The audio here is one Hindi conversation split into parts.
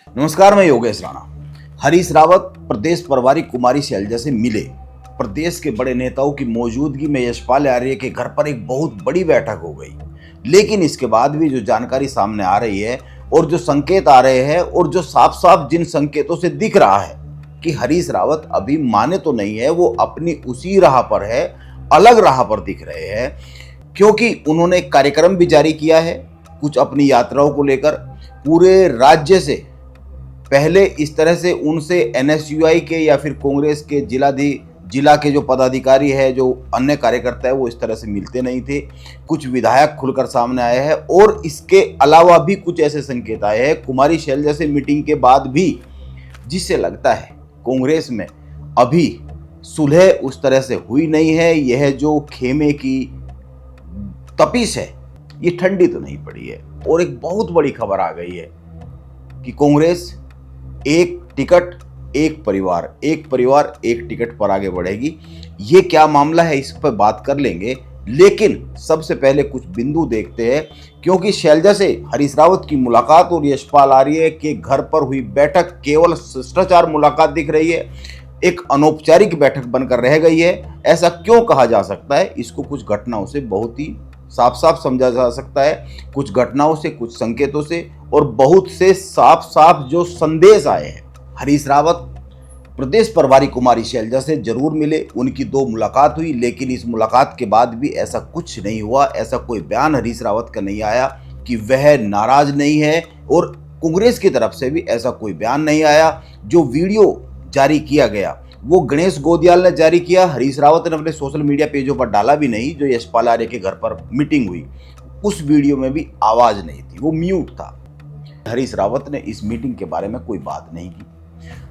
नमस्कार, मैं योगेश राणा। हरीश रावत प्रदेश प्रभारी कुमारी शैलजा से मिले। प्रदेश के बड़े नेताओं की मौजूदगी में यशपाल आर्य के घर पर एक बहुत बड़ी बैठक हो गई। लेकिन इसके बाद भी जो जानकारी सामने आ रही है और जो संकेत आ रहे हैं और जो साफ साफ जिन संकेतों से दिख रहा है कि हरीश रावत अभी माने तो नहीं है, वो अपनी उसी राह पर है, अलग राह पर दिख रहे हैं। क्योंकि उन्होंने एक कार्यक्रम भी जारी किया है कुछ अपनी यात्राओं को लेकर। पूरे राज्य से पहले इस तरह से उनसे एनएसयूआई के या फिर कांग्रेस के जिला के जो पदाधिकारी है, जो अन्य कार्यकर्ता है, वो इस तरह से मिलते नहीं थे। कुछ विधायक खुलकर सामने आए हैं और इसके अलावा भी कुछ ऐसे संकेत आए हैं कुमारी शैलजा से मीटिंग के बाद भी, जिससे लगता है कांग्रेस में अभी सुलह उस तरह से हुई नहीं है। यह जो खेमे की तपिश है ये ठंडी तो नहीं पड़ी है। और एक बहुत बड़ी खबर आ गई है कि कांग्रेस एक टिकट एक परिवार एक टिकट पर आगे बढ़ेगी। ये क्या मामला है, इस पर बात कर लेंगे। लेकिन सबसे पहले कुछ बिंदु देखते हैं, क्योंकि शैलजा से हरीश रावत की मुलाकात और यशपाल आर्य के घर पर हुई बैठक केवल शिष्टाचार मुलाकात दिख रही है, एक अनौपचारिक बैठक बनकर रह गई है। ऐसा क्यों कहा जा सकता है? इसको कुछ घटनाओं से बहुत ही साफ साफ समझा जा सकता है। कुछ घटनाओं से, कुछ संकेतों से और बहुत से साफ साफ जो संदेश आए हैं। हरीश रावत प्रदेश प्रभारी कुमारी शैलजा से जरूर मिले, उनकी 2 मुलाकात हुई, लेकिन इस मुलाकात के बाद भी ऐसा कुछ नहीं हुआ। ऐसा कोई बयान हरीश रावत का नहीं आया कि वह नाराज नहीं है, और कांग्रेस की तरफ से भी ऐसा कोई बयान नहीं आया। जो वीडियो जारी किया गया वो गणेश गोदियाल ने जारी किया, हरीश रावत ने अपने सोशल मीडिया पेजों पर डाला भी नहीं। जो यशपाल आर्य के घर पर मीटिंग हुई उस वीडियो में भी आवाज नहीं थी, वो म्यूट था। हरीश रावत ने इस मीटिंग के बारे में कोई बात नहीं की,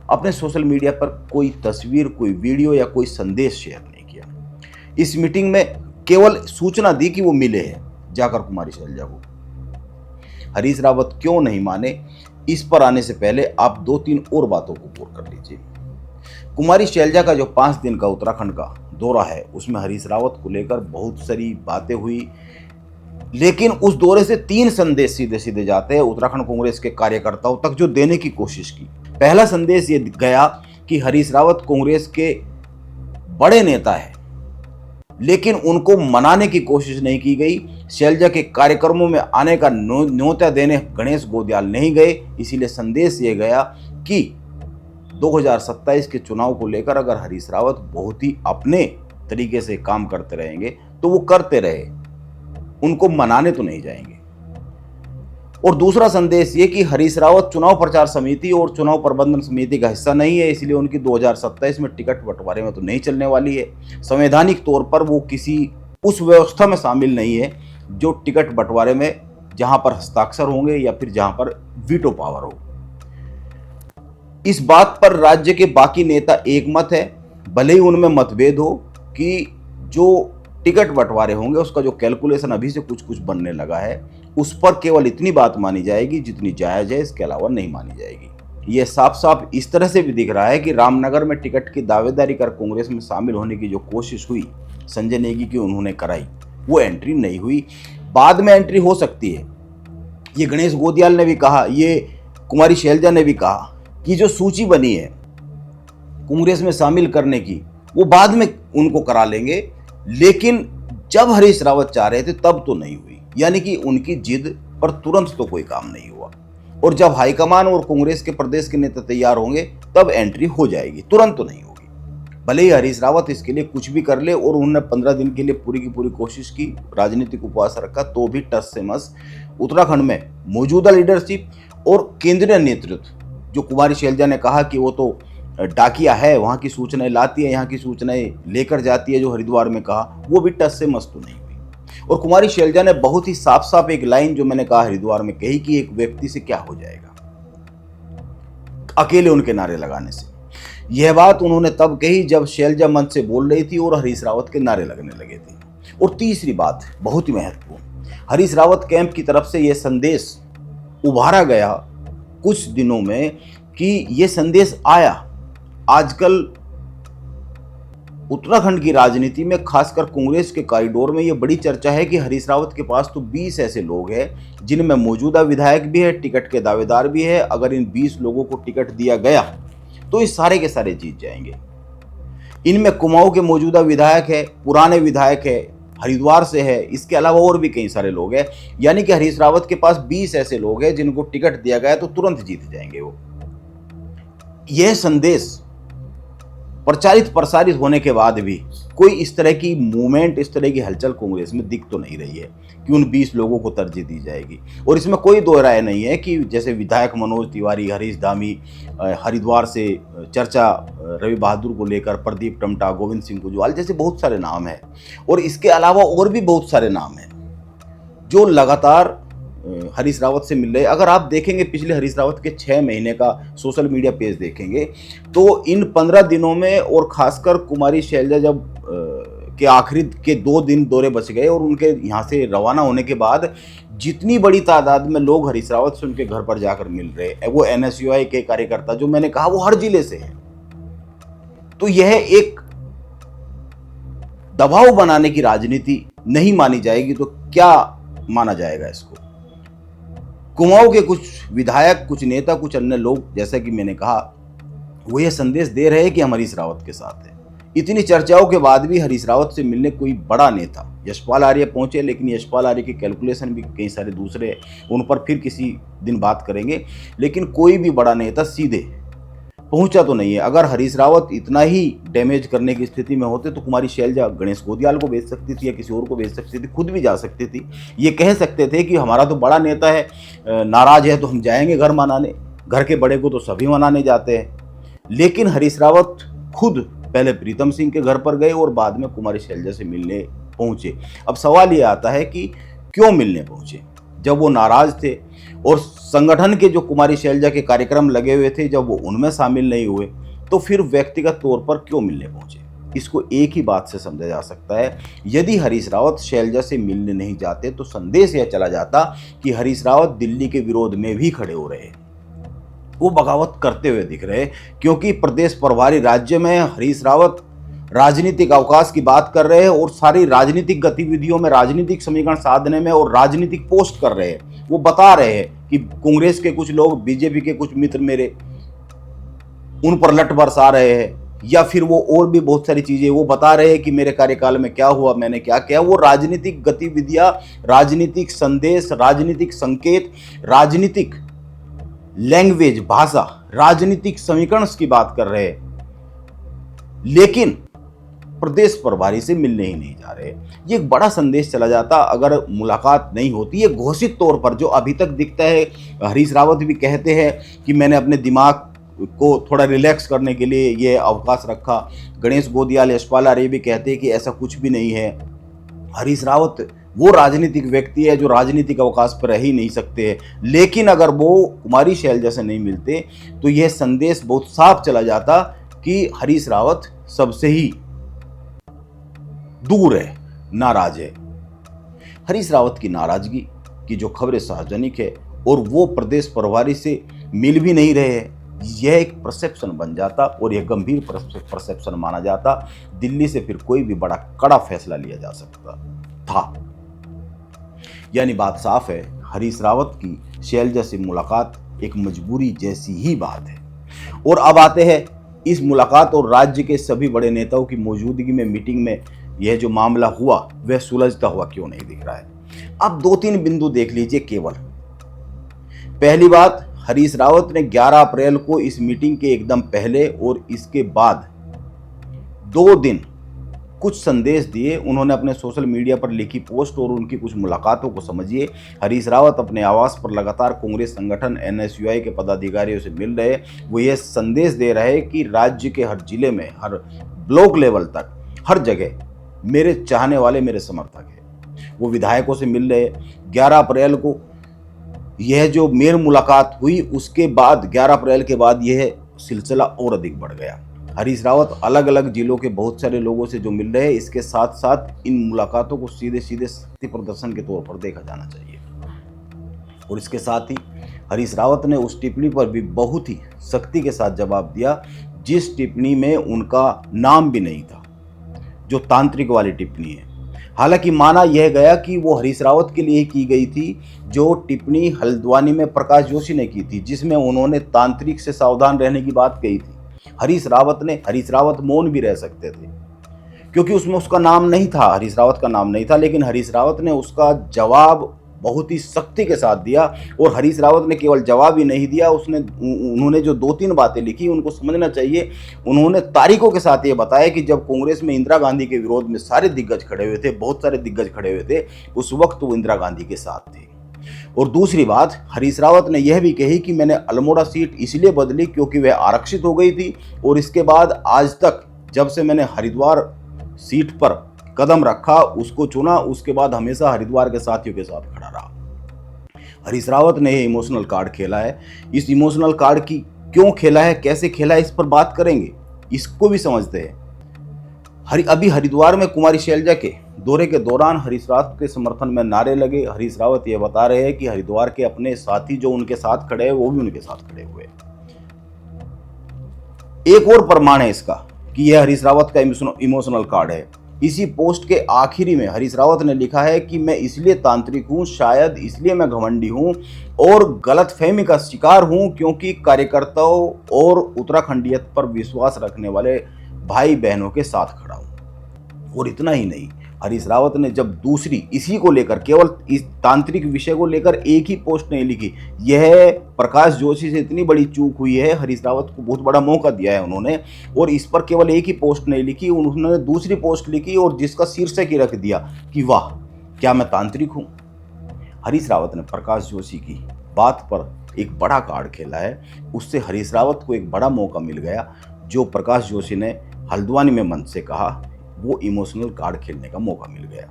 अपने सोशल मीडिया पर कोई तस्वीर, कोई वीडियो या कोई संदेश शेयर नहीं किया। इस मीटिंग में केवल सूचना दी कि वो मिले हैं जाकर कुमारी शैलजा को। हरीश रावत क्यों नहीं माने, इस पर आने से पहले आप 2-3 और बातों को गौर कर लीजिए। कुमारी शैलजा का जो 5 दिन का उत्तराखंड का दौरा है, उसमें हरीश रावत को लेकर बहुत सारी बातें हुई, लेकिन उस दौरे से 3 संदेश सीधे सीधे जाते हैं उत्तराखंड कांग्रेस के कार्यकर्ताओं तक, जो देने की कोशिश की। पहला संदेश ये गया कि हरीश रावत कांग्रेस के बड़े नेता है, लेकिन उनको मनाने की कोशिश नहीं की गई। शैलजा के कार्यक्रमों में आने का न्योता देने गणेश गोदियाल नहीं गए। इसीलिए संदेश ये गया कि 2027 के चुनाव को लेकर अगर हरीश रावत बहुत ही अपने तरीके से काम करते रहेंगे तो वो करते रहे, उनको मनाने तो नहीं जाएंगे। और दूसरा संदेश ये कि हरीश रावत चुनाव प्रचार समिति और चुनाव प्रबंधन समिति का हिस्सा नहीं है, इसलिए उनकी 2027 में टिकट बंटवारे में तो नहीं चलने वाली है। संवैधानिक तौर पर वो किसी उस व्यवस्था में शामिल नहीं है जो टिकट बंटवारे में जहां पर हस्ताक्षर होंगे या फिर जहां पर वीटो पावर हो। इस बात पर राज्य के बाकी नेता एकमत है, भले ही उनमें मतभेद हो कि जो टिकट बंटवारे होंगे उसका जो कैलकुलेशन अभी से कुछ कुछ बनने लगा है, उस पर केवल इतनी बात मानी जाएगी जितनी जायज है, इसके अलावा नहीं मानी जाएगी। यह साफ साफ इस तरह से भी दिख रहा है कि रामनगर में टिकट की दावेदारी कर कांग्रेस में शामिल होने की जो कोशिश हुई संजय नेगी की, उन्होंने कराई, वो एंट्री नहीं हुई। बाद में एंट्री हो सकती है। ये गणेश गोदियाल ने भी कहा, ये कुमारी शैलजा ने भी कहा कि जो सूची बनी है कांग्रेस में शामिल करने की, वो बाद में उनको करा लेंगे। लेकिन जब हरीश रावत चाह रहे थे तब तो नहीं हुई, यानी कि उनकी जिद पर तुरंत तो कोई काम नहीं हुआ। और जब हाईकमान और कांग्रेस के प्रदेश के नेता तैयार होंगे तब एंट्री हो जाएगी, तुरंत तो नहीं होगी। भले ही हरीश रावत इसके लिए कुछ भी कर ले, और उन्होंने 15 दिन के लिए पूरी की पूरी कोशिश की, राजनीतिक उपवास रखा, तो भी टस से मस उत्तराखंड में मौजूदा लीडरशिप और केंद्रीय नेतृत्व, जो कुमारी शैलजा ने कहा कि वो तो डाकिया है, वहाँ की सूचनाएं लाती है, यहाँ की सूचनाएं लेकर जाती है, जो हरिद्वार में कहा, वो भी टस से मस तो नहीं हुई। और कुमारी शैलजा ने बहुत ही साफ साफ एक लाइन जो मैंने कहा हरिद्वार में कही कि एक व्यक्ति से क्या हो जाएगा अकेले उनके नारे लगाने से। यह बात उन्होंने तब कही जब शैलजा मंच से बोल रही थी और हरीश रावत के नारे लगने लगे थे। और तीसरी बात बहुत ही महत्वपूर्ण, हरीश रावत कैंप की तरफ से यह संदेश उभारा गया कुछ दिनों में कि यह संदेश आया, आजकल उत्तराखंड की राजनीति में खासकर कांग्रेस के कॉरिडोर में ये बड़ी चर्चा है कि हरीश रावत के पास तो 20 ऐसे लोग हैं जिनमें मौजूदा विधायक भी है, टिकट के दावेदार भी है। अगर इन 20 लोगों को टिकट दिया गया तो ये सारे के सारे जीत जाएंगे। इनमें कुमाऊं के मौजूदा विधायक है, पुराने विधायक है, हरिद्वार से है, इसके अलावा और भी कई सारे लोग हैं। यानी कि हरीश रावत के पास 20 ऐसे लोग हैं जिनको टिकट दिया गया तो तुरंत जीत जाएंगे वो। यह संदेश प्रचारित प्रसारित होने के बाद भी कोई इस तरह की मूवमेंट, इस तरह की हलचल कांग्रेस में दिख तो नहीं रही है कि उन 20 लोगों को तरजीह दी जाएगी। और इसमें कोई दो राय नहीं है कि जैसे विधायक मनोज तिवारी, हरीश धामी, हरिद्वार से चर्चा रवि बहादुर को लेकर, प्रदीप टमटा, गोविंद सिंह कुजवाल जैसे बहुत सारे नाम हैं। और इसके अलावा और भी बहुत सारे नाम हैं जो लगातार हरीश रावत से मिल रहे हैं। अगर आप देखेंगे पिछले हरीश रावत के 6 महीने का सोशल मीडिया पेज देखेंगे तो इन 15 दिनों में, और खासकर कुमारी शैलजा जब के आखिरी के 2 दिन दौरे बच गए और उनके यहाँ से रवाना होने के बाद जितनी बड़ी तादाद में लोग हरीश रावत से उनके घर पर जाकर मिल रहे हैं, वो NSUI के कार्यकर्ता जो मैंने कहा वो हर जिले से हैं। तो यह एक दबाव बनाने की राजनीति नहीं मानी जाएगी तो क्या माना जाएगा इसको? कुमाऊं के कुछ विधायक, कुछ नेता, कुछ अन्य लोग, जैसा कि मैंने कहा, वो ये संदेश दे रहे हैं कि हम हरीश रावत के साथ हैं। इतनी चर्चाओं के बाद भी हरीश रावत से मिलने कोई बड़ा नेता, यशपाल आर्य पहुंचे, लेकिन यशपाल आर्य के कैलकुलेशन भी कई सारे दूसरे, उन पर फिर किसी दिन बात करेंगे। लेकिन कोई भी बड़ा नेता सीधे पहुंचा तो नहीं है। अगर हरीश रावत इतना ही डैमेज करने की स्थिति में होते तो कुमारी शैलजा गणेश गोदियाल को भेज सकती थी या किसी और को भेज सकती थी, खुद भी जा सकती थी। ये कह सकते थे कि हमारा तो बड़ा नेता है, नाराज है तो हम जाएंगे घर मनाने। घर के बड़े को तो सभी मनाने जाते हैं। लेकिन हरीश रावत खुद पहले प्रीतम सिंह के घर पर गए और बाद में कुमारी शैलजा से मिलने पहुंचे। अब सवाल ये आता है कि क्यों मिलने पहुंचे जब वो नाराज थे, और संगठन के जो कुमारी शैलजा के कार्यक्रम लगे हुए थे जब वो उनमें शामिल नहीं हुए, तो फिर व्यक्तिगत तौर पर क्यों मिलने पहुंचे? इसको एक ही बात से समझा जा सकता है, यदि हरीश रावत शैलजा से मिलने नहीं जाते तो संदेश यह चला जाता कि हरीश रावत दिल्ली के विरोध में भी खड़े हो रहे, वो बगावत करते हुए दिख रहे। क्योंकि प्रदेश प्रभारी राज्य में हरीश रावत राजनीतिक अवकाश की बात कर रहे हैं और सारी राजनीतिक गतिविधियों में, राजनीतिक समीकरण साधने में और राजनीतिक पोस्ट कर रहे हैं। वो बता रहे हैं कि कांग्रेस के कुछ लोग, बीजेपी के कुछ मित्र मेरे, उन पर लठ बरसा रहे हैं, या फिर वो और भी बहुत सारी चीजें वो बता रहे हैं कि मेरे कार्यकाल में क्या हुआ, मैंने क्या किया। वो राजनीतिक गतिविधियां, राजनीतिक संदेश, राजनीतिक संकेत, राजनीतिक लैंग्वेज, भाषा, राजनीतिक समीकरण की बात कर रहे हैं, लेकिन प्रदेश प्रभारी से मिलने ही नहीं जा रहे। ये एक बड़ा संदेश चला जाता अगर मुलाकात नहीं होती। ये घोषित तौर पर जो अभी तक दिखता है, हरीश रावत भी कहते हैं कि मैंने अपने दिमाग को थोड़ा रिलैक्स करने के लिए ये अवकाश रखा। गणेश गोदियाल, यशपाल आर्य भी कहते हैं कि ऐसा कुछ भी नहीं है। हरीश रावत वो राजनीतिक व्यक्ति है जो राजनीतिक अवकाश पर रह ही नहीं सकते हैं। लेकिन अगर वो कुमारी शैलजा से नहीं मिलते तो यह संदेश बहुत साफ चला जाता कि हरीश रावत सबसे ही दूर है, नाराज है। हरीश रावत की नाराजगी की जो खबरें सार्वजनिक है और वो प्रदेश प्रभारी से मिल भी नहीं रहे हैं, यह एक परसेप्शन बन जाता और यह गंभीर परसेप्शन माना जाता। दिल्ली से फिर कोई भी बड़ा कड़ा फैसला लिया जा सकता था। यानी बात साफ है, हरीश रावत की शैलजा से मुलाकात एक मजबूरी जैसी ही बात है। और अब आते हैं इस मुलाकात और राज्य के सभी बड़े नेताओं की मौजूदगी में मीटिंग में यह जो मामला हुआ वह सुलझता हुआ क्यों नहीं दिख रहा है। अब 2-3 बिंदु देख लीजिए केवल। पहली बात, हरीश रावत ने 11 अप्रैल को इस मीटिंग के एकदम पहले और इसके बाद 2 दिन कुछ संदेश दिए। उन्होंने अपने सोशल मीडिया पर लिखी पोस्ट और उनकी कुछ मुलाकातों को समझिए। हरीश रावत अपने आवास पर लगातार कांग्रेस संगठन NSUI के पदाधिकारियों से मिल रहे। वो ये संदेश दे रहे कि राज्य के हर जिले में, हर ब्लॉक लेवल तक, हर जगह मेरे चाहने वाले, मेरे समर्थक हैं। वो विधायकों से मिल रहे। 11 अप्रैल को यह जो मेर मुलाकात हुई, उसके बाद 11 अप्रैल के बाद यह सिलसिला और अधिक बढ़ गया। हरीश रावत अलग अलग जिलों के बहुत सारे लोगों से जो मिल रहे हैं, इसके साथ साथ इन मुलाकातों को सीधे सीधे शक्ति प्रदर्शन के तौर पर देखा जाना चाहिए। और इसके साथ ही हरीश रावत ने उस टिप्पणी पर भी बहुत ही सख्ती के साथ जवाब दिया जिस टिप्पणी में उनका नाम भी नहीं था। जो तांत्रिक वाली टिप्पणी है। हालांकि माना यह गया कि वो हरीश रावत के लिए की गई थी, जो टिप्पणी हल्द्वानी में प्रकाश जोशी ने की थी, जिसमें उन्होंने तांत्रिक से सावधान रहने की बात कही थी। हरीश रावत मौन भी रह सकते थे, क्योंकि उसमें उसका नाम नहीं था, हरीश रावत का नाम नहीं था, लेकिन हरीश रावत ने उसका जवाब बहुत ही सख्ती के साथ दिया। और हरीश रावत ने केवल जवाब ही नहीं दिया, उन्होंने जो 2-3 बातें लिखी उनको समझना चाहिए। उन्होंने तारीखों के साथ ये बताया कि जब कांग्रेस में इंदिरा गांधी के विरोध में सारे दिग्गज खड़े हुए थे, बहुत सारे दिग्गज खड़े हुए थे, उस वक्त वो इंदिरा गांधी के साथ थे। और दूसरी बात, हरीश रावत ने यह भी कही कि मैंने अल्मोड़ा सीट इसलिए बदली क्योंकि वह आरक्षित हो गई थी, और इसके बाद आज तक जब से मैंने हरिद्वार सीट पर कदम रखा, उसको चुना, उसके बाद हमेशा हरिद्वार के साथियों के साथ खड़ा रहा। हरीश रावत ने ये इमोशनल कार्ड खेला है। इस इमोशनल कार्ड की क्यों खेला है, कैसे खेला है, इस पर बात करेंगे, इसको भी समझते हैं। अभी हरिद्वार में कुमारी शैलजा के दौरे के दौरान हरीश रावत के समर्थन में नारे लगे। हरीश रावत ये बता रहे हैं कि हरिद्वार के अपने साथी जो उनके साथ खड़े हैं, वो भी उनके साथ खड़े हुए। एक और प्रमाण है इसका कि यह हरीश रावत का इमोशनल कार्ड है। इसी पोस्ट के आखिरी में हरीश रावत ने लिखा है कि मैं इसलिए तांत्रिक हूं, शायद इसलिए मैं घमंडी हूं और गलतफहमी का शिकार हूं, क्योंकि कार्यकर्ताओं और उत्तराखंडियत पर विश्वास रखने वाले भाई बहनों के साथ खड़ा हूं। और इतना ही नहीं, हरीश रावत ने जब दूसरी इसी को लेकर, केवल इस तांत्रिक विषय को लेकर एक ही पोस्ट नहीं लिखी, यह प्रकाश जोशी से इतनी बड़ी चूक हुई है, हरीश रावत को बहुत बड़ा मौका दिया है उन्होंने, और इस पर केवल एक ही पोस्ट नहीं लिखी, उन्होंने दूसरी पोस्ट लिखी और जिसका शीर्षक ही रख दिया कि वाह क्या मैं तांत्रिक हूं। हरीश रावत ने प्रकाश जोशी की बात पर एक बड़ा कार्ड खेला है। उससे हरीश रावत को एक बड़ा मौका मिल गया, जो प्रकाश जोशी ने हल्द्वानी में मंच से कहा, वो इमोशनल कार्ड खेलने का मौका मिल गया,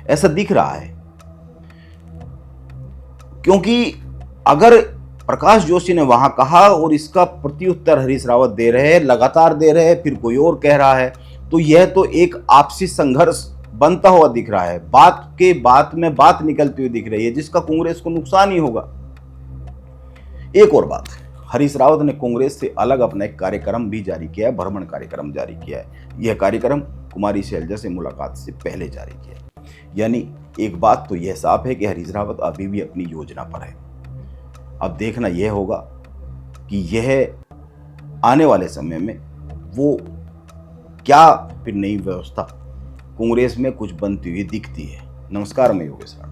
ऐसा दिख रहा है। क्योंकि अगर प्रकाश जोशी ने वहां कहा और इसका प्रत्युत्तर हरीश रावत दे रहे हैं, लगातार दे रहे हैं, फिर कोई और कह रहा है, तो यह तो एक आपसी संघर्ष बनता हुआ दिख रहा है, बात में बात निकलती हुई दिख रही है, जिसका कांग्रेस को नुकसान ही होगा। एक और बात, हरीश रावत ने कांग्रेस से अलग अपना एक कार्यक्रम भी जारी किया है, भ्रमण कार्यक्रम जारी किया है। यह कार्यक्रम कुमारी शैलजा से मुलाकात से पहले जारी किया है। यानी एक बात तो यह साफ है कि हरीश रावत अभी भी अपनी योजना पर है। अब देखना यह होगा कि यह आने वाले समय में वो क्या फिर नई व्यवस्था कांग्रेस में कुछ बनती हुई दिखती है। नमस्कार, मैं योगेश राणा।